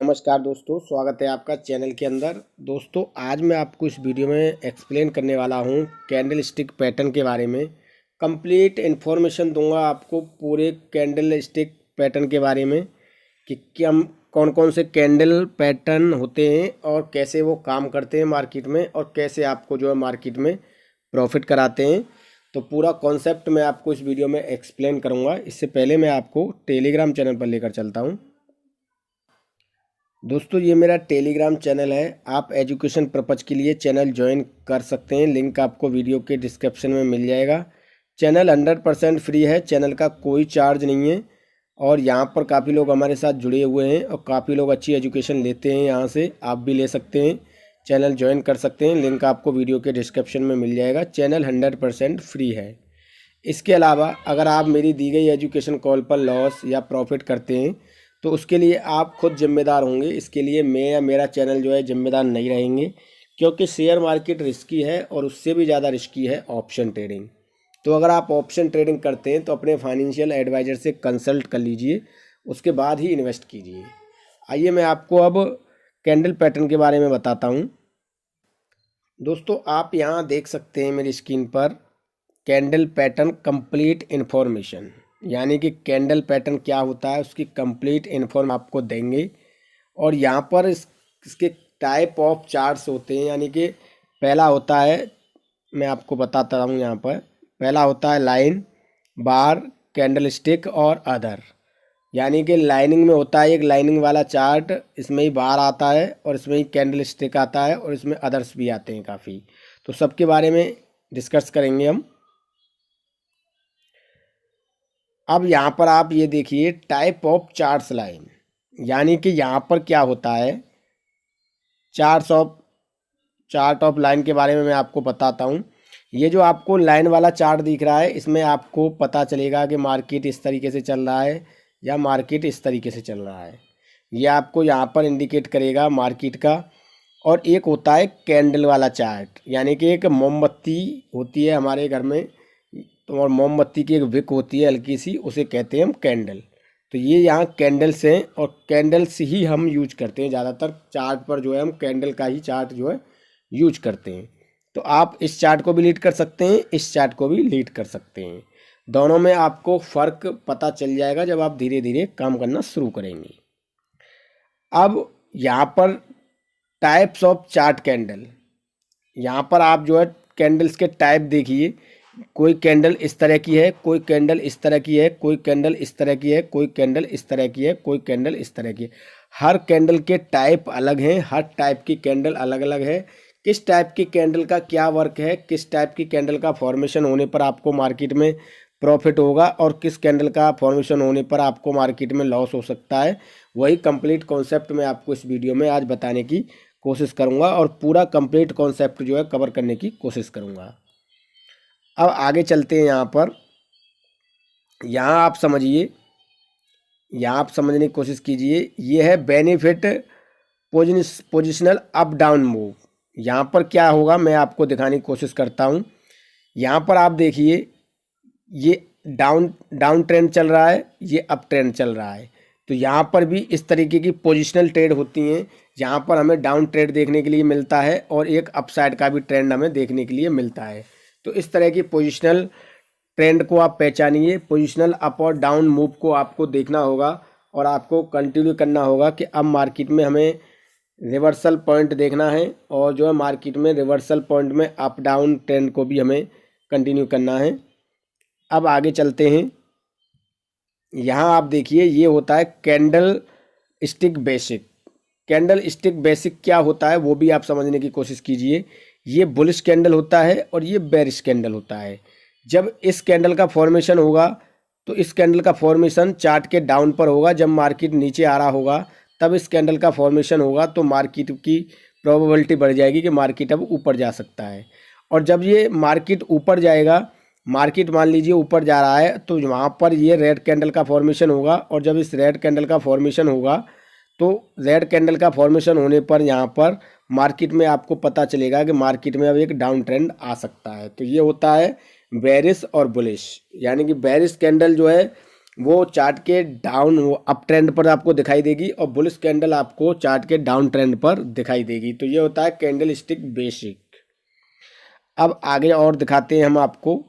नमस्कार दोस्तों, स्वागत है आपका चैनल के अंदर। दोस्तों, आज मैं आपको इस वीडियो में एक्सप्लेन करने वाला हूं कैंडल स्टिक पैटर्न के बारे में। कंप्लीट इन्फॉर्मेशन दूंगा आपको पूरे कैंडल स्टिक पैटर्न के बारे में कि क्या कौन कौन से कैंडल पैटर्न होते हैं और कैसे वो काम करते हैं मार्केट में, और कैसे आपको जो है मार्केट में प्रॉफिट कराते हैं। तो पूरा कॉन्सेप्ट मैं आपको इस वीडियो में एक्सप्लेन करूँगा। इससे पहले मैं आपको टेलीग्राम चैनल पर लेकर चलता हूँ। दोस्तों, ये मेरा टेलीग्राम चैनल है। आप एजुकेशन पर्पज़ के लिए चैनल ज्वाइन कर सकते हैं। लिंक आपको वीडियो के डिस्क्रिप्शन में मिल जाएगा। चैनल 100% फ्री है, चैनल का कोई चार्ज नहीं है। और यहाँ पर काफ़ी लोग हमारे साथ जुड़े हुए हैं और काफ़ी लोग अच्छी एजुकेशन लेते हैं यहाँ से। आप भी ले सकते हैं, चैनल ज्वाइन कर सकते हैं। लिंक आपको वीडियो के डिस्क्रिप्शन में मिल जाएगा। चैनल 100% फ्री है। इसके अलावा अगर आप मेरी दी गई एजुकेशन कॉल पर लॉस या प्रॉफिट करते हैं तो उसके लिए आप खुद जिम्मेदार होंगे। इसके लिए मैं या मेरा चैनल जो है जिम्मेदार नहीं रहेंगे, क्योंकि शेयर मार्केट रिस्की है और उससे भी ज़्यादा रिस्की है ऑप्शन ट्रेडिंग। तो अगर आप ऑप्शन ट्रेडिंग करते हैं तो अपने फाइनेंशियल एडवाइज़र से कंसल्ट कर लीजिए, उसके बाद ही इन्वेस्ट कीजिए। आइए मैं आपको अब कैंडल पैटर्न के बारे में बताता हूँ। दोस्तों, आप यहाँ देख सकते हैं मेरी स्क्रीन पर कैंडल पैटर्न कंप्लीट इन्फॉर्मेशन, यानी कि कैंडल पैटर्न क्या होता है उसकी कंप्लीट इन्फॉर्म आपको देंगे। और यहाँ पर इसके टाइप ऑफ चार्ट्स होते हैं, यानी कि पहला होता है, मैं आपको बताता हूँ यहाँ पर। पहला होता है लाइन, बार, कैंडल स्टिक और अदर। यानी कि लाइनिंग में होता है एक लाइनिंग वाला चार्ट, इसमें ही बार आता है और इसमें ही कैंडल स्टिक आता है और इसमें अदर्स भी आते हैं काफ़ी। तो सबके बारे में डिस्कस करेंगे हम। अब यहाँ पर आप ये देखिए टाइप ऑफ चार्ट्स लाइन, यानी कि यहाँ पर क्या होता है, चार्ट ऑफ लाइन के बारे में मैं आपको बताता हूँ। ये जो आपको लाइन वाला चार्ट दिख रहा है, इसमें आपको पता चलेगा कि मार्केट इस तरीके से चल रहा है या मार्केट इस तरीके से चल रहा है। ये आपको यहाँ पर इंडिकेट करेगा मार्केट का। और एक होता है कैंडल वाला चार्ट, यानी कि एक मोमबत्ती होती है हमारे घर में, तो और मोमबत्ती की एक विक होती है हल्की सी, उसे कहते हैं हम कैंडल। तो ये यहाँ कैंडल्स हैं और कैंडल्स ही हम यूज करते हैं ज़्यादातर चार्ट पर, जो है हम कैंडल का ही चार्ट जो है यूज करते हैं। तो आप इस चार्ट को भी लीड कर सकते हैं, इस चार्ट को भी लीड कर सकते हैं। दोनों में आपको फ़र्क पता चल जाएगा जब आप धीरे धीरे काम करना शुरू करेंगे। अब यहाँ पर टाइप्स ऑफ चार्ट कैंडल, यहाँ पर आप जो है कैंडल्स के टाइप देखिए। कोई कैंडल इस तरह की है, कोई कैंडल इस तरह की है, कोई कैंडल इस तरह की है, कोई कैंडल इस तरह की है, कोई कैंडल इस तरह की है। हर कैंडल के टाइप अलग हैं, हर टाइप की कैंडल अलग अलग है। किस टाइप की कैंडल का क्या वर्क है, किस टाइप की कैंडल का फॉर्मेशन होने पर आपको मार्केट में प्रॉफिट होगा और किस कैंडल का फॉर्मेशन होने पर आपको मार्केट में लॉस हो सकता है, वही कंप्लीट कॉन्सेप्ट मैं आपको इस वीडियो में आज बताने की कोशिश करूंगा और पूरा कंप्लीट कॉन्सेप्ट जो है कवर करने की कोशिश करूंगा। अब आगे चलते हैं। यहाँ आप समझिए, यहाँ आप समझने की कोशिश कीजिए। ये है benefit positional up down move. यहाँ पर क्या होगा मैं आपको दिखाने की कोशिश करता हूँ। यहाँ पर आप देखिए, ये डाउन ट्रेंड चल रहा है, ये अप ट्रेंड चल रहा है। तो यहाँ पर भी इस तरीके की पोजिशनल ट्रेड होती हैं, जहाँ पर हमें डाउन ट्रेड देखने के लिए मिलता है और एक अपसाइड का भी ट्रेंड हमें देखने के लिए मिलता है। तो इस तरह की पोजिशनल ट्रेंड को आप पहचानिए। पोजिशनल अप और डाउन मूव को आपको देखना होगा और आपको कंटिन्यू करना होगा कि अब मार्केट में हमें रिवर्सल पॉइंट देखना है, और जो है मार्केट में रिवर्सल पॉइंट में अप डाउन ट्रेंड को भी हमें कंटिन्यू करना है। अब आगे चलते हैं। यहाँ आप देखिए, ये होता है candle stick basic. Candle stick basic क्या होता है वो भी आप समझने की कोशिश कीजिए। ये बुलिश कैंडल होता है और ये बेरिश कैंडल होता है। जब इस कैंडल का फॉर्मेशन होगा तो इस कैंडल का फॉर्मेशन चार्ट के डाउन पर होगा। जब मार्केट नीचे आ रहा होगा तब इस कैंडल का फॉर्मेशन होगा, तो मार्केट की प्रोबेबिलिटी बढ़ जाएगी कि मार्केट अब ऊपर जा सकता है। और जब ये मार्केट ऊपर जाएगा, मार्केट मान लीजिए ऊपर जा रहा है, तो वहाँ पर ये रेड कैंडल का फॉर्मेशन होगा। और जब इस रेड कैंडल का फॉर्मेशन होगा तो रेड कैंडल का फॉर्मेशन होने पर यहाँ पर मार्केट में आपको पता चलेगा कि मार्केट में अब एक डाउन ट्रेंड आ सकता है। तो ये होता है बेरिश और बुलिश, यानी कि बेरिश कैंडल जो है वो चार्ट के डाउन वो अप ट्रेंड पर आपको दिखाई देगी और बुलिश कैंडल आपको चार्ट के डाउन ट्रेंड पर दिखाई देगी। तो ये होता है कैंडल स्टिक बेसिक। अब आगे और दिखाते हैं हम आपको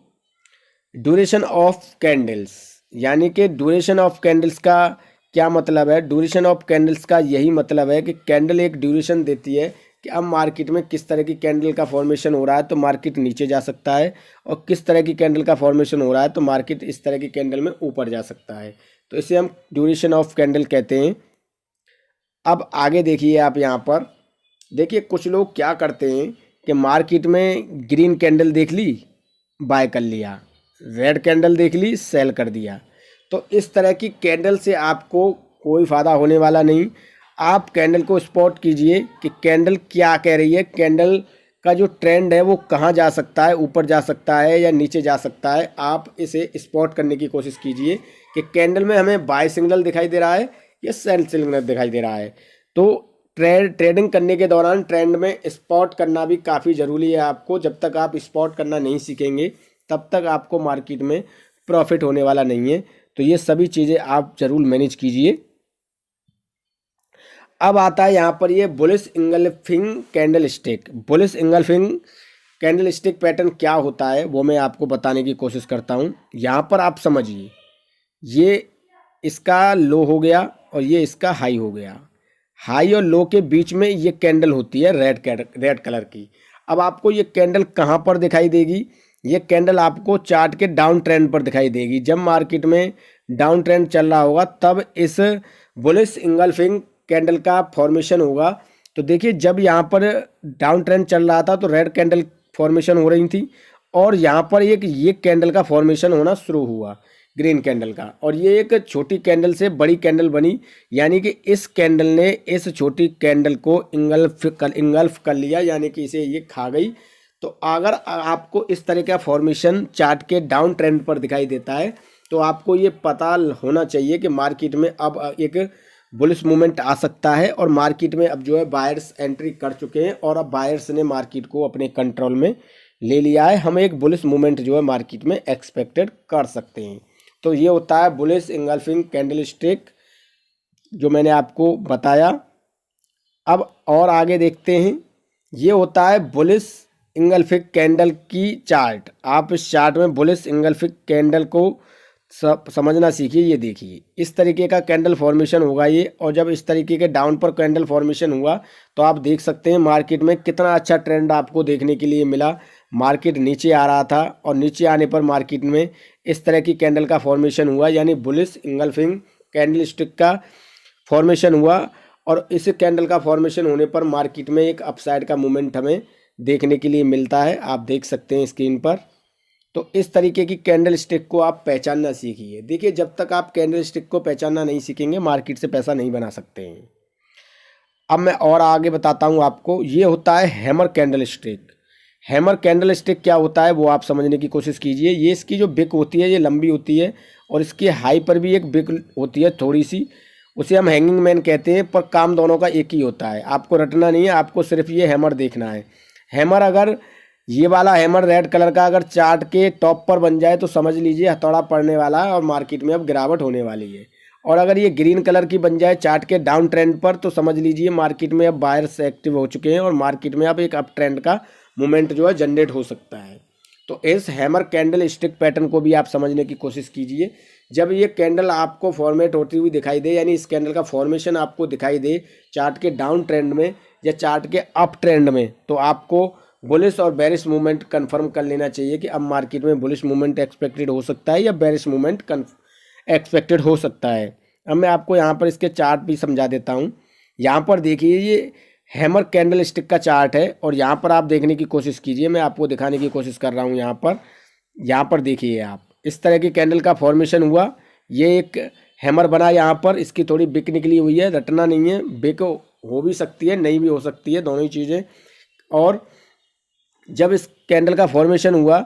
ड्यूरेशन ऑफ कैंडल्स, यानी कि ड्यूरेशन ऑफ कैंडल्स का क्या मतलब है। ड्यूरेशन ऑफ कैंडल्स का यही मतलब है कि कैंडल एक ड्यूरेशन देती है कि अब मार्केट में किस तरह की कैंडल का फॉर्मेशन हो रहा है तो मार्केट नीचे जा सकता है, और किस तरह की कैंडल का फॉर्मेशन हो रहा है तो मार्केट इस तरह की कैंडल में ऊपर जा सकता है। तो इसे हम ड्यूरेशन ऑफ कैंडल कहते हैं। अब आगे देखिए आप यहाँ पर देखिए, कुछ लोग क्या करते हैं कि मार्केट में ग्रीन कैंडल देख ली, बाय कर लिया, रेड कैंडल देख ली, सेल कर दिया। तो इस तरह की कैंडल से आपको कोई फ़ायदा होने वाला नहीं। आप कैंडल को स्पॉट कीजिए कि कैंडल क्या कह रही है, कैंडल का जो ट्रेंड है वो कहाँ जा सकता है, ऊपर जा सकता है या नीचे जा सकता है। आप इसे स्पॉट करने की कोशिश कीजिए कि कैंडल में हमें बाय सिग्नल दिखाई दे रहा है या सेल सिग्नल दिखाई दे रहा है। तो ट्रेडिंग करने के दौरान ट्रेंड में स्पॉट करना भी काफ़ी ज़रूरी है आपको। जब तक आप स्पॉट करना नहीं सीखेंगे तब तक आपको मार्केट में प्रॉफिट होने वाला नहीं है। तो ये सभी चीज़ें आप ज़रूर मैनेज कीजिए। अब आता है यहाँ पर ये bullish engulfing candle stick. Bullish engulfing candle stick pattern क्या होता है वो मैं आपको बताने की कोशिश करता हूँ। यहाँ पर आप समझिए, ये इसका लो हो गया और ये इसका हाई हो गया। हाई और लो के बीच में ये कैंडल होती है रेड कलर की। अब आपको ये कैंडल कहाँ पर दिखाई देगी, ये कैंडल आपको चार्ट के डाउन ट्रेंड पर दिखाई देगी। जब मार्केट में डाउन ट्रेंड चल रहा होगा तब इस बुलिश इंगल्फिंग कैंडल का फॉर्मेशन होगा। तो देखिए, जब यहाँ पर डाउन ट्रेंड चल रहा था तो रेड कैंडल फॉर्मेशन हो रही थी, और यहाँ पर एक ये कैंडल का फॉर्मेशन होना शुरू हुआ ग्रीन कैंडल का, और ये एक छोटी कैंडल से बड़ी कैंडल बनी, यानी कि इस कैंडल ने इस छोटी कैंडल को इंगल्फ कर लिया, यानी कि इसे ये खा गई। तो अगर आपको इस तरह का फॉर्मेशन चार्ट के डाउन ट्रेंड पर दिखाई देता है तो आपको ये पता होना चाहिए कि मार्केट में अब एक बुलिश मूवमेंट आ सकता है, और मार्केट में अब जो है बायर्स एंट्री कर चुके हैं और अब बायर्स ने मार्केट को अपने कंट्रोल में ले लिया है। हम एक बुलिश मूवमेंट जो है मार्केट में एक्सपेक्टेड कर सकते हैं। तो ये होता है बुलिश इंगल्फिंग कैंडल स्टिक जो मैंने आपको बताया। अब और आगे देखते हैं, ये होता है बुलिश इंगल्फिंग कैंडल की चार्ट। आप इस चार्ट में बुलिश इंगल्फिंग कैंडल को समझना सीखिए। ये देखिए, इस तरीके का कैंडल फॉर्मेशन होगा ये, और जब इस तरीके के डाउन पर कैंडल फॉर्मेशन हुआ तो आप देख सकते हैं मार्केट में कितना अच्छा ट्रेंड आपको देखने के लिए मिला। मार्केट नीचे आ रहा था और नीचे आने पर मार्केट में इस तरह की कैंडल का फॉर्मेशन हुआ, यानी बुलिश इंगल्फिंग कैंडल स्टिक का फॉर्मेशन हुआ, और इस कैंडल का फॉर्मेशन होने पर मार्केट में एक अपसाइड का मूवमेंट हमें देखने के लिए मिलता है। आप देख सकते हैं स्क्रीन पर। तो इस तरीके की कैंडल स्टिक को आप पहचानना सीखिए। देखिए, जब तक आप कैंडल स्टिक को पहचानना नहीं सीखेंगे मार्केट से पैसा नहीं बना सकते हैं। अब मैं और आगे बताता हूँ आपको। ये होता है hammer candle stick. Hammer candle stick क्या होता है वो आप समझने की कोशिश कीजिए। ये इसकी जो बिक होती है ये लंबी होती है, और इसके हाई पर भी एक बिक होती है थोड़ी सी, उसे हम हैंगिंग मैन कहते हैं, पर काम दोनों का एक ही होता है। आपको रटना नहीं है, आपको सिर्फ ये हैमर देखना है। हैमर, अगर ये वाला हैमर रेड कलर का अगर चार्ट के टॉप पर बन जाए तो समझ लीजिए हथौड़ा पड़ने वाला है और मार्केट में अब गिरावट होने वाली है। और अगर ये ग्रीन कलर की बन जाए चार्ट के डाउन ट्रेंड पर तो समझ लीजिए मार्केट में अब बायर्स एक्टिव हो चुके हैं और मार्केट में अब एक अप ट्रेंड का मूवमेंट जो है जनरेट हो सकता है। तो इस हैमर कैंडल स्टिक पैटर्न को भी आप समझने की कोशिश कीजिए। जब ये कैंडल आपको फॉर्मेट होती हुई दिखाई दे, यानी इस कैंडल का फॉर्मेशन आपको दिखाई दे चार्ट के डाउन ट्रेंड में या चार्ट के अप ट्रेंड में, तो आपको बुलिश और बेरिश मूवमेंट कंफर्म कर लेना चाहिए कि अब मार्केट में बुलिश मूवमेंट एक्सपेक्टेड हो सकता है या बेरिश मूवमेंट एक्सपेक्टेड हो सकता है। अब मैं आपको यहाँ पर इसके चार्ट भी समझा देता हूँ। यहाँ पर देखिए, ये हैमर कैंडल स्टिक का चार्ट है और यहाँ पर आप देखने की कोशिश कीजिए। मैं आपको दिखाने की कोशिश कर रहा हूँ। यहाँ पर देखिए आप, इस तरह की कैंडल का फॉर्मेशन हुआ, ये एक हैमर बना, यहाँ पर इसकी थोड़ी बिक निकली हुई है, रटना नहीं है, बिक हो भी सकती है नहीं भी हो सकती है, दोनों ही चीज़ें। और जब इस कैंडल का फॉर्मेशन हुआ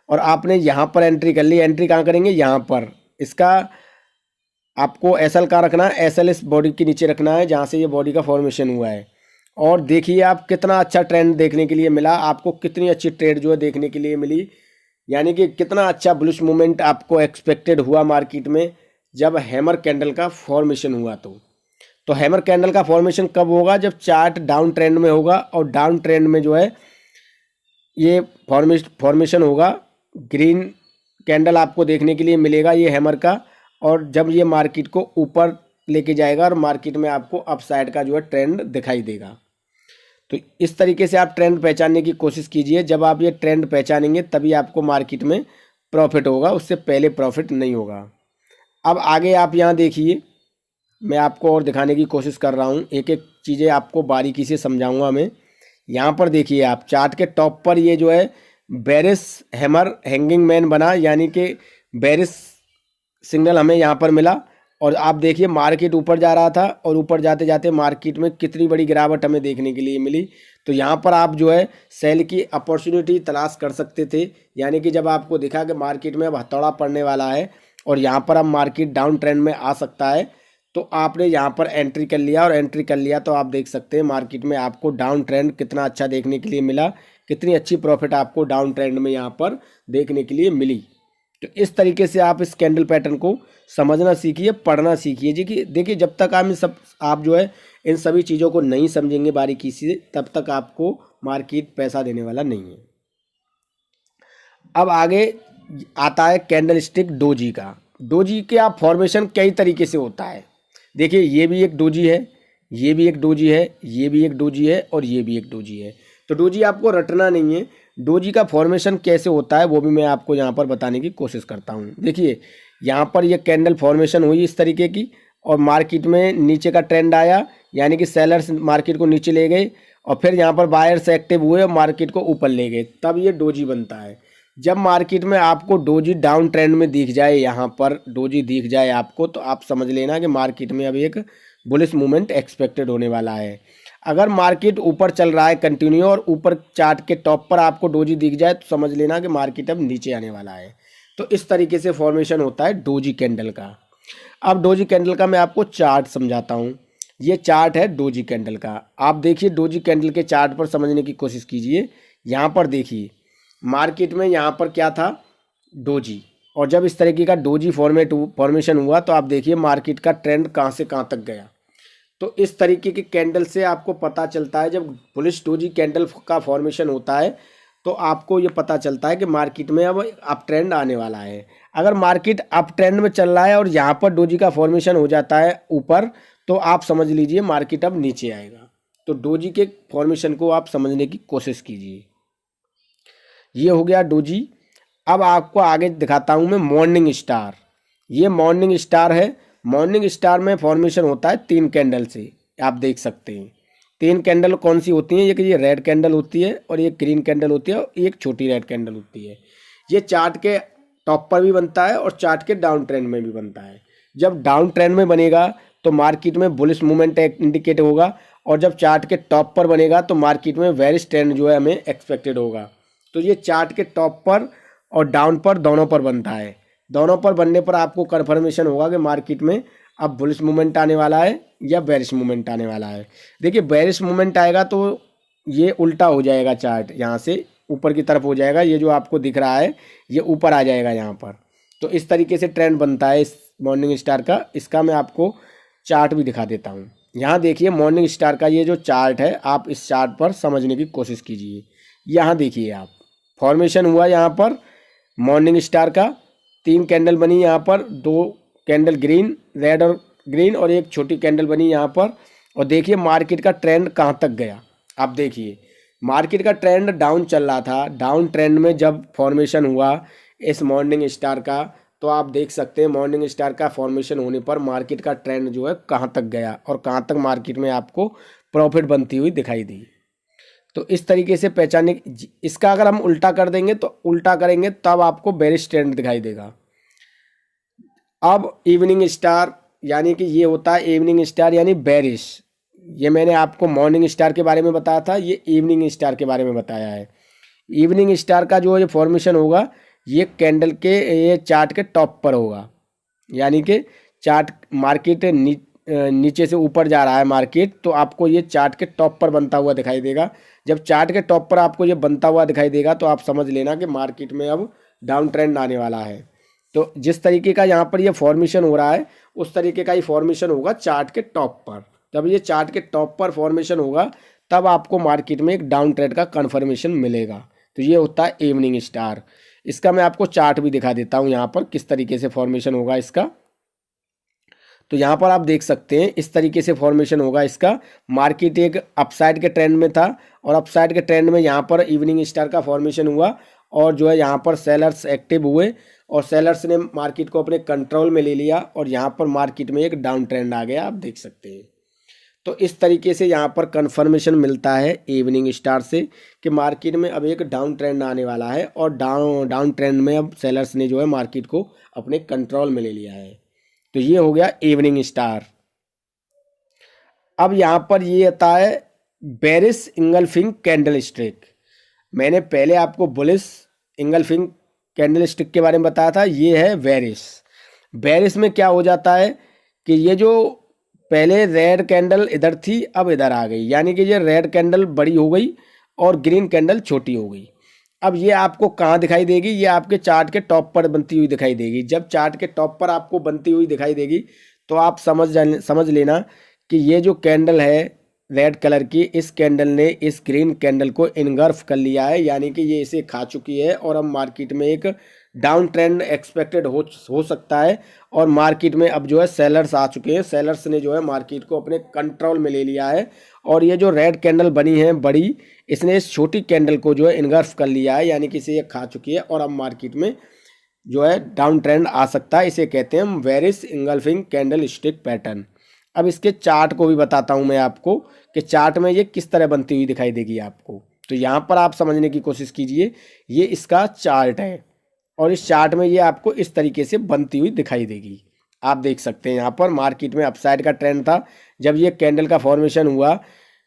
और आपने यहाँ पर एंट्री कर ली, एंट्री कहाँ करेंगे, यहाँ पर। इसका आपको एसएल का रखना है, एसएल इस बॉडी के नीचे रखना है जहाँ से ये बॉडी का फॉर्मेशन हुआ है। और देखिए आप कितना अच्छा ट्रेंड देखने के लिए मिला, आपको कितनी अच्छी ट्रेड जो है देखने के लिए मिली, यानी कि कितना अच्छा बुलिश मूवमेंट आपको एक्सपेक्टेड हुआ मार्केट में। जब हैमर कैंडल का फॉर्मेशन हुआ तो हैमर कैंडल का फॉर्मेशन कब होगा? जब चार्ट डाउन ट्रेंड में होगा और डाउन ट्रेंड में जो है ये फॉर्मेशन होगा। ग्रीन कैंडल आपको देखने के लिए मिलेगा ये हैमर का, और जब ये मार्केट को ऊपर लेके जाएगा और मार्केट में आपको अपसाइड का जो है ट्रेंड दिखाई देगा। तो इस तरीके से आप ट्रेंड पहचानने की कोशिश कीजिए। जब आप ये ट्रेंड पहचानेंगे तभी आपको मार्केट में प्रॉफिट होगा, उससे पहले प्रॉफिट नहीं होगा। अब आगे आप यहाँ देखिए, मैं आपको और दिखाने की कोशिश कर रहा हूँ, एक एक चीज़ें आपको बारीकी से समझाऊंगा मैं। यहाँ पर देखिए आप चार्ट के टॉप पर ये जो है बेरिश हैमर हैंगिंग मैन बना, यानी कि बेरिश सिग्नल हमें यहाँ पर मिला। और आप देखिए मार्केट ऊपर जा रहा था और ऊपर जाते जाते मार्केट में कितनी बड़ी गिरावट हमें देखने के लिए मिली। तो यहाँ पर आप जो है सेल की अपॉर्चुनिटी तलाश कर सकते थे, यानी कि जब आपको दिखा कि मार्केट में अब हथौड़ा पड़ने वाला है और यहाँ पर अब मार्केट डाउन ट्रेंड में आ सकता है, तो आपने यहाँ पर एंट्री कर लिया। और एंट्री कर लिया तो आप देख सकते हैं मार्केट में आपको डाउन ट्रेंड कितना अच्छा देखने के लिए मिला, कितनी अच्छी प्रॉफिट आपको डाउन ट्रेंड में यहाँ पर देखने के लिए मिली। तो इस तरीके से आप इस कैंडल पैटर्न को समझना सीखिए, पढ़ना सीखिए जी। कि देखिए जब तक आप जो है इन सभी चीज़ों को नहीं समझेंगे बारीकी से, तब तक आपको मार्केट पैसा देने वाला नहीं है। अब आगे आता है कैंडल स्टिक डोजी का। डोजी के आप फॉर्मेशन कई तरीके से होता है। देखिए ये भी एक डोजी है, ये भी एक डोजी है, ये भी एक डोजी है और ये भी एक डोजी है। तो डोजी आपको रटना नहीं है। डोजी का फॉर्मेशन कैसे होता है वो भी मैं आपको यहाँ पर बताने की कोशिश करता हूँ। देखिए यहाँ पर ये कैंडल फॉर्मेशन हुई इस तरीके की, और मार्केट में नीचे का ट्रेंड आया, यानी कि सेलर्स मार्केट को नीचे ले गए और फिर यहाँ पर बायर्स एक्टिव हुए और मार्केट को ऊपर ले गए, तब ये डोजी बनता है। जब मार्केट में आपको डोजी डाउन ट्रेंड में दिख जाए, यहाँ पर डोजी दिख जाए आपको, तो आप समझ लेना कि मार्केट में अभी एक बुलिश मूवमेंट एक्सपेक्टेड होने वाला है। अगर मार्केट ऊपर चल रहा है कंटिन्यू और ऊपर चार्ट के टॉप पर आपको डोजी दिख जाए, तो समझ लेना कि मार्केट अब नीचे आने वाला है। तो इस तरीके से फॉर्मेशन होता है डोजी कैंडल का। अब डोजी कैंडल का मैं आपको चार्ट समझाता हूँ। ये चार्ट है डोजी कैंडल का। आप देखिए डोजी कैंडल के चार्ट पर समझने की कोशिश कीजिए। यहाँ पर देखिए मार्केट में यहाँ पर क्या था? डोजी। और जब इस तरीके का डोजी फॉर्मेशन हुआ तो आप देखिए मार्केट का ट्रेंड कहाँ से कहाँ तक गया। तो इस तरीके के कैंडल से आपको पता चलता है, जब बुलिश डोजी कैंडल का फॉर्मेशन होता है तो आपको ये पता चलता है कि मार्केट में अब अप ट्रेंड आने वाला है। अगर मार्केट अप ट्रेंड में चल रहा है और यहाँ पर डोजी का फॉर्मेशन हो जाता है ऊपर, तो आप समझ लीजिए मार्केट अब नीचे आएगा। तो डोजी के फॉर्मेशन को आप समझने की कोशिश कीजिए। ये हो गया डोजी। अब आपको आगे दिखाता हूँ मैं मॉर्निंग स्टार। ये मॉर्निंग स्टार है। मॉर्निंग स्टार में फॉर्मेशन होता है 3 कैंडल से, आप देख सकते हैं। 3 कैंडल कौन सी होती हैं? ये रेड कैंडल होती है और ये ग्रीन कैंडल होती है और एक छोटी रेड कैंडल होती है। ये चार्ट के टॉप पर भी बनता है और चार्ट के डाउन ट्रेंड में भी बनता है। जब डाउन ट्रेंड में बनेगा तो मार्केट में बुलिश मूवमेंट इंडिकेट होगा, और जब चार्ट के टॉप पर बनेगा तो मार्केट में बेरिश ट्रेंड जो है हमें एक्सपेक्टेड होगा। तो ये चार्ट के टॉप पर और डाउन पर दोनों पर बनता है। दोनों पर बनने पर आपको कन्फर्मेशन होगा कि मार्केट में अब बुलिश मूवमेंट आने वाला है या बेरिश मूवमेंट आने वाला है। देखिए बेरिश मूवमेंट आएगा तो ये उल्टा हो जाएगा, चार्ट यहाँ से ऊपर की तरफ हो जाएगा। ये जो आपको दिख रहा है ये ऊपर आ जाएगा यहाँ पर। तो इस तरीके से ट्रेंड बनता है इस मॉर्निंग स्टार का। इसका मैं आपको चार्ट भी दिखा देता हूँ। यहाँ देखिए मॉर्निंग स्टार का ये जो चार्ट है, आप इस चार्ट पर समझने की कोशिश कीजिए। यहाँ देखिए आप फॉर्मेशन हुआ यहाँ पर मॉर्निंग स्टार का, 3 कैंडल बनी यहाँ पर, 2 कैंडल ग्रीन, रेड और ग्रीन, और एक छोटी कैंडल बनी यहाँ पर। और देखिए मार्केट का ट्रेंड कहाँ तक गया। आप देखिए मार्केट का ट्रेंड डाउन चल रहा था। डाउन ट्रेंड में जब फॉर्मेशन हुआ इस मॉर्निंग स्टार का, तो आप देख सकते हैं मॉर्निंग स्टार का फॉर्मेशन होने पर मार्केट का ट्रेंड जो है कहाँ तक गया और कहाँ तक मार्केट में आपको प्रॉफिट बनती हुई दिखाई दी। तो इस तरीके से पहचाने। इसका अगर हम उल्टा कर देंगे तो उल्टा करेंगे तब आपको बेरिश ट्रेंड दिखाई देगा। अब इवनिंग स्टार, यानी कि ये होता है इवनिंग स्टार यानी बेरिश। ये मैंने आपको मॉर्निंग स्टार के बारे में बताया था, ये इवनिंग स्टार के बारे में बताया है। इवनिंग स्टार का जो ये फॉर्मेशन होगा ये कैंडल के ये चार्ट के टॉप पर होगा, यानी कि चार्ट मार्केट नीचे से ऊपर जा रहा है मार्केट, तो आपको ये चार्ट के टॉप पर बनता हुआ दिखाई देगा। जब चार्ट के टॉप पर आपको ये बनता हुआ दिखाई देगा तो आप समझ लेना कि मार्केट में अब डाउन ट्रेंड आने वाला है। तो जिस तरीके का यहाँ पर ये फॉर्मेशन हो रहा है उस तरीके का ही फॉर्मेशन होगा चार्ट के टॉप पर। जब ये चार्ट के टॉप पर फॉर्मेशन होगा तब आपको मार्केट में एक डाउन ट्रेंड का कन्फर्मेशन मिलेगा। तो ये होता है इवनिंग स्टार। इसका मैं आपको चार्ट भी दिखा देता हूँ यहाँ पर किस तरीके से फॉर्मेशन होगा इसका। तो यहाँ पर आप देख सकते हैं इस तरीके से फॉर्मेशन होगा इसका। मार्केट एक अपसाइड के ट्रेंड में था और अपसाइड के ट्रेंड में यहाँ पर इवनिंग स्टार का फॉर्मेशन हुआ और जो है यहाँ पर सेलर्स एक्टिव हुए और सेलर्स ने मार्केट को अपने कंट्रोल में ले लिया और यहाँ पर मार्केट में एक डाउन ट्रेंड आ गया, आप देख सकते हैं। तो इस तरीके से यहाँ पर कंफर्मेशन मिलता है इवनिंग स्टार से कि मार्केट में अब एक डाउन ट्रेंड आने वाला है और डाउन ट्रेंड में अब सेलर्स ने जो है मार्केट को अपने कंट्रोल में ले लिया है। तो ये हो गया इवनिंग स्टार। अब यहाँ पर ये आता है बेरिश इंगल्फिंग कैंडल स्टिक। मैंने पहले आपको बुलिश इंगल्फिंग कैंडल स्टिक के बारे में बताया था, ये है बेरिश। बेरिश में क्या हो जाता है कि ये जो पहले रेड कैंडल इधर थी अब इधर आ गई, यानी कि ये रेड कैंडल बड़ी हो गई और ग्रीन कैंडल छोटी हो गई। अब ये आपको कहाँ दिखाई देगी, ये आपके चार्ट के टॉप पर बनती हुई दिखाई देगी। जब चार्ट के टॉप पर आपको बनती हुई दिखाई देगी तो आप समझ लेना कि ये जो कैंडल है रेड कलर की, इस कैंडल ने इस ग्रीन कैंडल को इनगर्फ कर लिया है, यानी कि ये इसे खा चुकी है और अब मार्केट में एक डाउन ट्रेंड एक्सपेक्टेड हो सकता है। और मार्केट में अब जो है सेलर्स आ चुके हैं, सेलर्स ने जो है मार्केट को अपने कंट्रोल में ले लिया है और ये जो रेड कैंडल बनी है बड़ी, इसने इस छोटी कैंडल को जो है इनगर्फ कर लिया है, यानी कि इसे ये खा चुकी है और अब मार्केट में जो है डाउन ट्रेंड आ सकता है। इसे कहते हैं bearish engulfing candle stick pattern. अब इसके चार्ट को भी बताता हूं मैं आपको कि चार्ट में ये किस तरह बनती हुई दिखाई देगी आपको। तो यहाँ पर आप समझने की कोशिश कीजिए, ये इसका चार्ट है और इस चार्ट में ये आपको इस तरीके से बनती हुई दिखाई देगी। आप देख सकते हैं यहाँ पर मार्केट में अपसाइड का ट्रेंड था, जब ये कैंडल का फॉर्मेशन हुआ,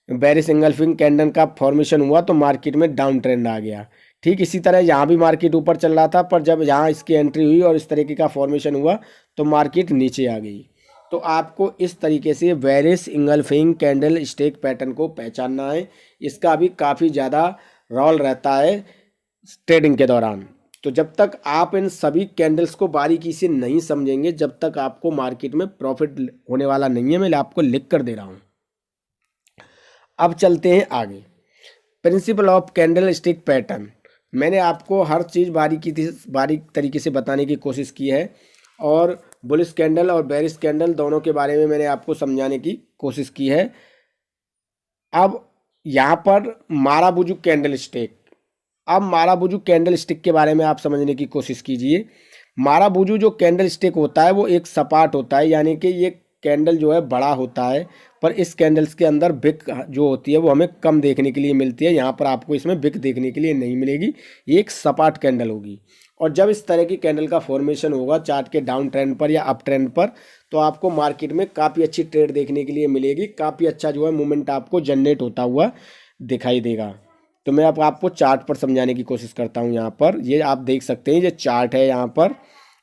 बेरिश इंगल्फिंग कैंडल का फॉर्मेशन हुआ तो मार्केट में डाउन ट्रेंड आ गया। ठीक इसी तरह यहाँ भी मार्केट ऊपर चल रहा था, पर जब यहाँ इसकी एंट्री हुई और इस तरीके का फॉर्मेशन हुआ तो मार्केट नीचे आ गई। तो आपको इस तरीके से bearish engulfing candle stick pattern को पहचानना है। इसका भी काफ़ी ज़्यादा रोल रहता है ट्रेडिंग के दौरान। तो जब तक आप इन सभी कैंडल्स को बारीकी से नहीं समझेंगे, जब तक आपको मार्केट में प्रॉफिट होने वाला नहीं है। मैं आपको लिख कर दे रहा हूँ। अब चलते हैं आगे। Principle of candle stick pattern. मैंने आपको हर चीज़ बारीक तरीके से बताने की कोशिश की है और बुलिश कैंडल और बेरिश कैंडल दोनों के बारे में मैंने आपको समझाने की कोशिश की है। अब यहाँ पर माराबुजू कैंडल स्टिक। अब माराबुजू कैंडल स्टिक के बारे में आप समझने की कोशिश कीजिए। माराबुजू जो कैंडल स्टिक होता है वो एक सपाट होता है, यानी कि ये कैंडल जो है बड़ा होता है, पर इस कैंडल्स के अंदर बिक जो होती है वो हमें कम देखने के लिए मिलती है। यहाँ पर आपको इसमें बिक देखने के लिए नहीं मिलेगी, ये एक सपाट कैंडल होगी। और जब इस तरह की कैंडल का फॉर्मेशन होगा चार्ट के डाउन ट्रेंड पर या अप ट्रेंड पर, तो आपको मार्केट में काफ़ी अच्छी ट्रेड देखने के लिए मिलेगी, काफ़ी अच्छा जो है मूवमेंट आपको जनरेट होता हुआ दिखाई देगा। तो मैं अब आपको चार्ट पर समझाने की कोशिश करता हूँ। यहाँ पर ये आप देख सकते हैं, ये चार्ट है यहाँ पर,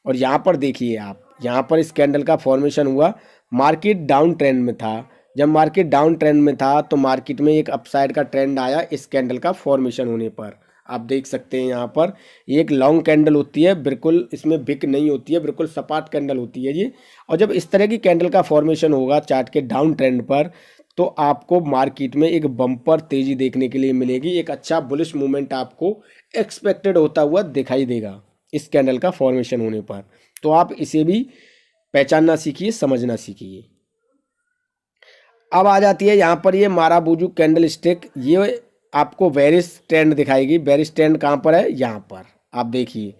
और यहाँ पर देखिए आप, यहाँ पर इस कैंडल का फॉर्मेशन हुआ, मार्केट डाउन ट्रेंड में था। जब मार्केट डाउन ट्रेंड में था तो मार्केट में एक अपसाइड का ट्रेंड आया इस कैंडल का फॉर्मेशन होने पर। आप देख सकते हैं यहाँ पर एक लॉन्ग कैंडल होती है, बिल्कुल इसमें बिक नहीं होती है, बिल्कुल सपाट कैंडल होती है ये। और जब इस तरह की कैंडल का फॉर्मेशन होगा चार्ट के डाउन ट्रेंड पर, तो आपको मार्केट में एक बम्पर तेजी देखने के लिए मिलेगी, एक अच्छा बुलिश मूवमेंट आपको एक्सपेक्टेड होता हुआ दिखाई देगा इस कैंडल का फॉर्मेशन होने पर। तो आप इसे भी पहचानना सीखिए, समझना सीखिए। अब आ जाती है यहाँ पर ये माराबुजू कैंडल स्टिक, ये आपको बेरिश ट्रेंड दिखाएगी। बेरिश ट्रेंड कहाँ पर है, यहाँ पर आप देखिए,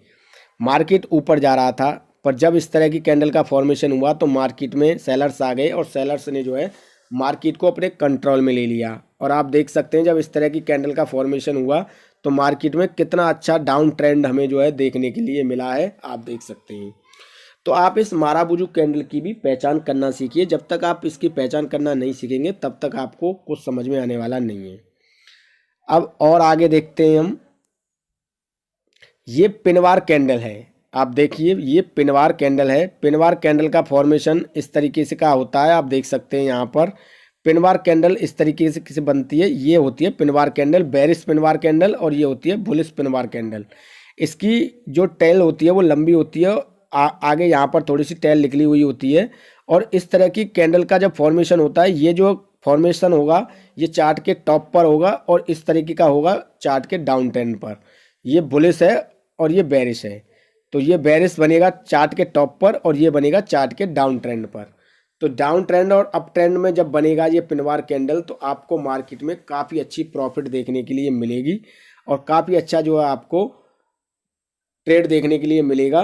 मार्केट ऊपर जा रहा था, पर जब इस तरह की कैंडल का फॉर्मेशन हुआ तो मार्केट में सेलर्स आ गए और सेलर्स ने जो है मार्केट को अपने कंट्रोल में ले लिया। और आप देख सकते हैं जब इस तरह की कैंडल का फॉर्मेशन हुआ तो मार्केट में कितना अच्छा डाउन ट्रेंड हमें जो है देखने के लिए मिला है, आप देख सकते हैं। तो आप इस माराबुजू कैंडल की भी पहचान करना सीखिए। जब तक आप इसकी पहचान करना नहीं सीखेंगे तब तक आपको कुछ समझ में आने वाला नहीं है। अब और आगे देखते हैं हम, ये पिनवार कैंडल है। आप देखिए ये पिनवार कैंडल है। पिनवार कैंडल का फॉर्मेशन इस तरीके से का होता है, आप देख सकते हैं यहाँ पर पिनवार कैंडल इस तरीके से किसे बनती है, ये होती है पिनवार कैंडल, बेरिश पिनवार कैंडल, और ये होती है बुलिश पिनवार कैंडल। इसकी जो टेल होती है वो लंबी होती है, आगे यहाँ पर थोड़ी सी टेल निकली हुई होती है। और इस तरह की कैंडल का जब फॉर्मेशन होता है, ये जो फॉर्मेशन होगा ये चार्ट के टॉप पर होगा और इस तरीके का होगा चार्ट के डाउन ट्रेंड पर। ये बुलिश है और ये बेरिश है। तो ये बेरिश बनेगा चार्ट के टॉप पर और ये बनेगा चार्ट के डाउन ट्रेंड पर। तो डाउन ट्रेंड और अप ट्रेंड में जब बनेगा ये पिनवार कैंडल, तो आपको मार्केट में काफ़ी अच्छी प्रॉफिट देखने के लिए मिलेगी और काफ़ी अच्छा जो है आपको ट्रेड देखने के लिए मिलेगा।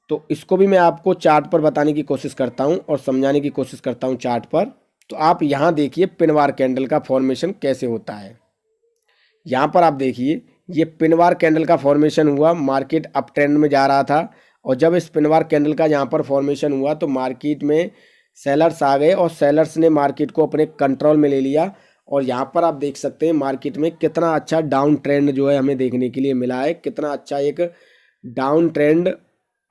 तो इसको भी मैं आपको चार्ट पर बताने की कोशिश करता हूं और समझाने की कोशिश करता हूं चार्ट पर। तो आप यहां देखिए पिनवार कैंडल का फॉर्मेशन कैसे होता है। यहां पर आप देखिए ये पिनवार कैंडल का फॉर्मेशन हुआ, मार्केट अप ट्रेंड में जा रहा था और जब इस पिनवार कैंडल का यहाँ पर फॉर्मेशन हुआ तो मार्केट में सेलर्स आ गए और सेलर्स ने मार्केट को अपने कंट्रोल में ले लिया। और यहाँ पर आप देख सकते हैं मार्केट में कितना अच्छा डाउन ट्रेंड जो है हमें देखने के लिए मिला है, कितना अच्छा एक डाउन ट्रेंड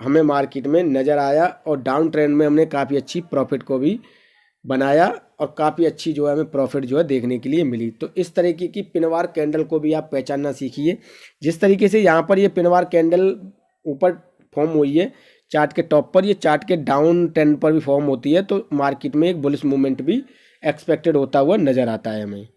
हमें मार्केट में नज़र आया और डाउन ट्रेंड में हमने काफ़ी अच्छी प्रॉफिट को भी बनाया और काफ़ी अच्छी जो है हमें प्रॉफिट जो है देखने के लिए मिली। तो इस तरीके की पिनवार कैंडल को भी आप पहचानना सीखिए। जिस तरीके से यहाँ पर ये पिनवार कैंडल ऊपर फॉर्म हुई है चार्ट के टॉप पर, ये चार्ट के डाउन ट्रेंड पर भी फॉर्म होती है, तो मार्केट में एक बुलिश मूवमेंट भी एक्सपेक्टेड होता हुआ नज़र आता है हमें।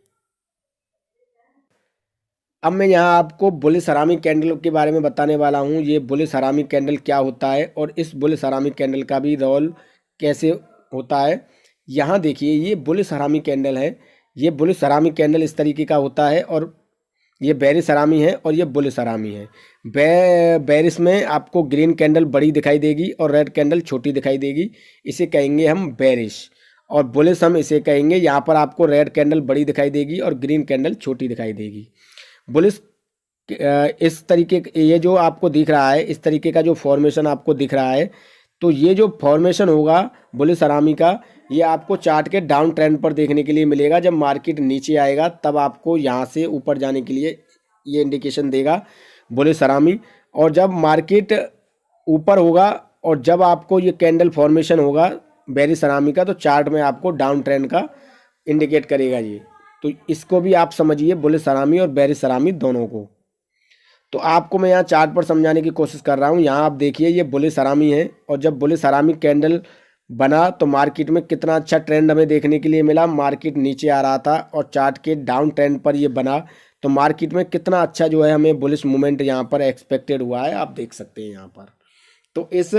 अब मैं यहाँ आपको बुलिश हरामी कैंडल के बारे में बताने वाला हूँ। ये बुलिश हरामी कैंडल क्या होता है और इस बुलिश हरामी कैंडल का भी रोल कैसे होता है। यहाँ देखिए ये बुलिश हरामी कैंडल है। ये बुलिश हरामी कैंडल इस तरीके का होता है और ये बेरिश हरामी है और ये बुलिश हरामी है। बेरिश में आपको ग्रीन कैंडल बड़ी दिखाई देगी और रेड कैंडल छोटी दिखाई देगी, इसे कहेंगे हम बेरिश। और बुलिश हम इसे कहेंगे, यहाँ पर आपको रेड कैंडल बड़ी दिखाई देगी और ग्रीन कैंडल छोटी दिखाई देगी। बुलिश इस तरीके, ये जो आपको दिख रहा है इस तरीके का जो फॉर्मेशन आपको दिख रहा है, तो ये जो फॉर्मेशन होगा बुलिश हरामी का, ये आपको चार्ट के डाउन ट्रेंड पर देखने के लिए मिलेगा। जब मार्केट नीचे आएगा तब आपको यहाँ से ऊपर जाने के लिए ये इंडिकेशन देगा बुलिश हरामी। और जब मार्केट ऊपर होगा और जब आपको ये कैंडल फॉर्मेशन होगा बेरिश हरामी का, तो चार्ट में आपको डाउन ट्रेंड का इंडिकेट करेगा ये। तो इसको भी आप समझिए, बुलिश हरामी और बेरिश हरामी दोनों को। तो आपको मैं यहाँ चार्ट पर समझाने की कोशिश कर रहा हूँ। यहाँ आप देखिए ये बुलिश हरामी है और जब बुलिश हरामी कैंडल बना तो मार्केट में कितना अच्छा ट्रेंड हमें देखने के लिए मिला। मार्केट नीचे आ रहा था और चार्ट के डाउन ट्रेंड पर ये बना, तो मार्केट में कितना अच्छा जो है हमें बुलिश मूवमेंट यहाँ पर एक्सपेक्टेड हुआ है, आप देख सकते हैं यहाँ पर। तो इस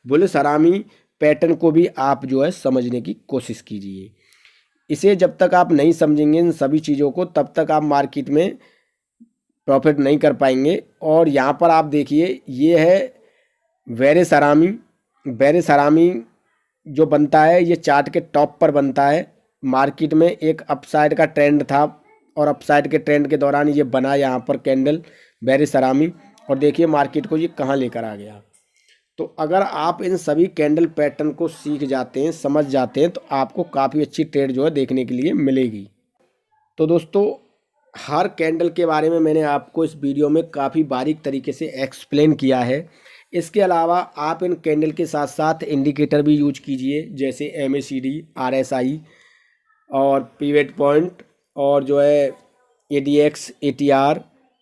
बुलिश हरामी पैटर्न को भी आप जो है समझने की कोशिश कीजिए। इसे जब तक आप नहीं समझेंगे इन सभी चीज़ों को, तब तक आप मार्केट में प्रॉफिट नहीं कर पाएंगे। और यहाँ पर आप देखिए ये है बेरिश हरामी। बेरिश हरामी जो बनता है ये चार्ट के टॉप पर बनता है। मार्केट में एक अपसाइड का ट्रेंड था और अपसाइड के ट्रेंड के दौरान ये बना यहाँ पर कैंडल बेरिश हरामी, और देखिए मार्केट को ये कहाँ लेकर आ गया। तो अगर आप इन सभी कैंडल पैटर्न को सीख जाते हैं, समझ जाते हैं, तो आपको काफ़ी अच्छी ट्रेड जो है देखने के लिए मिलेगी। तो दोस्तों हर कैंडल के बारे में मैंने आपको इस वीडियो में काफ़ी बारीक तरीके से एक्सप्लेन किया है। इसके अलावा आप इन कैंडल के साथ साथ इंडिकेटर भी यूज कीजिए, जैसे MACD, RSI और पिवट पॉइंट और जो है ADX, ATR,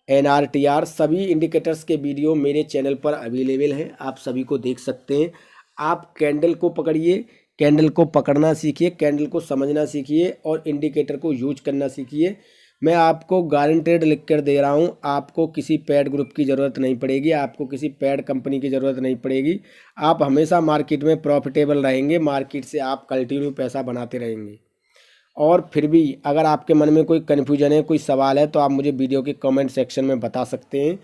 NRTR, सभी इंडिकेटर्स के वीडियो मेरे चैनल पर अवेलेबल हैं, आप सभी को देख सकते हैं। आप कैंडल को पकड़िए, कैंडल को पकड़ना सीखिए, कैंडल को समझना सीखिए और इंडिकेटर को यूज करना सीखिए। मैं आपको गारंटेड लिख कर दे रहा हूँ, आपको किसी पेड ग्रुप की ज़रूरत नहीं पड़ेगी, आपको किसी पेड कंपनी की ज़रूरत नहीं पड़ेगी। आप हमेशा मार्केट में प्रॉफिटेबल रहेंगे, मार्केट से आप कंटिन्यू पैसा बनाते रहेंगे। और फिर भी अगर आपके मन में कोई कन्फ्यूजन है, कोई सवाल है, तो आप मुझे वीडियो के कमेंट सेक्शन में बता सकते हैं।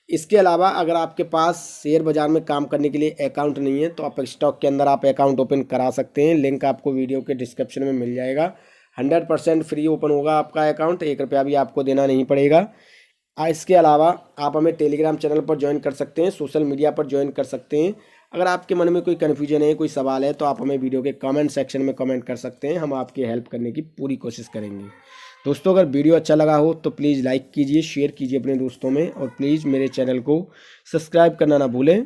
इसके अलावा अगर आपके पास शेयर बाज़ार में काम करने के लिए अकाउंट नहीं है, तो आप स्टॉक के अंदर आप अकाउंट ओपन करा सकते हैं। लिंक आपको वीडियो के डिस्क्रिप्शन में मिल जाएगा। 100% फ्री ओपन होगा आपका अकाउंट, 1 रुपया भी आपको देना नहीं पड़ेगा। इसके अलावा आप हमें टेलीग्राम चैनल पर ज्वाइन कर सकते हैं, सोशल मीडिया पर ज्वाइन कर सकते हैं। अगर आपके मन में कोई कन्फ्यूजन है, कोई सवाल है, तो आप हमें वीडियो के कमेंट सेक्शन में कमेंट कर सकते हैं, हम आपकी हेल्प करने की पूरी कोशिश करेंगे। दोस्तों अगर वीडियो अच्छा लगा हो तो प्लीज़ लाइक कीजिए, शेयर कीजिए अपने दोस्तों में, और प्लीज़ मेरे चैनल को सब्सक्राइब करना ना भूलें।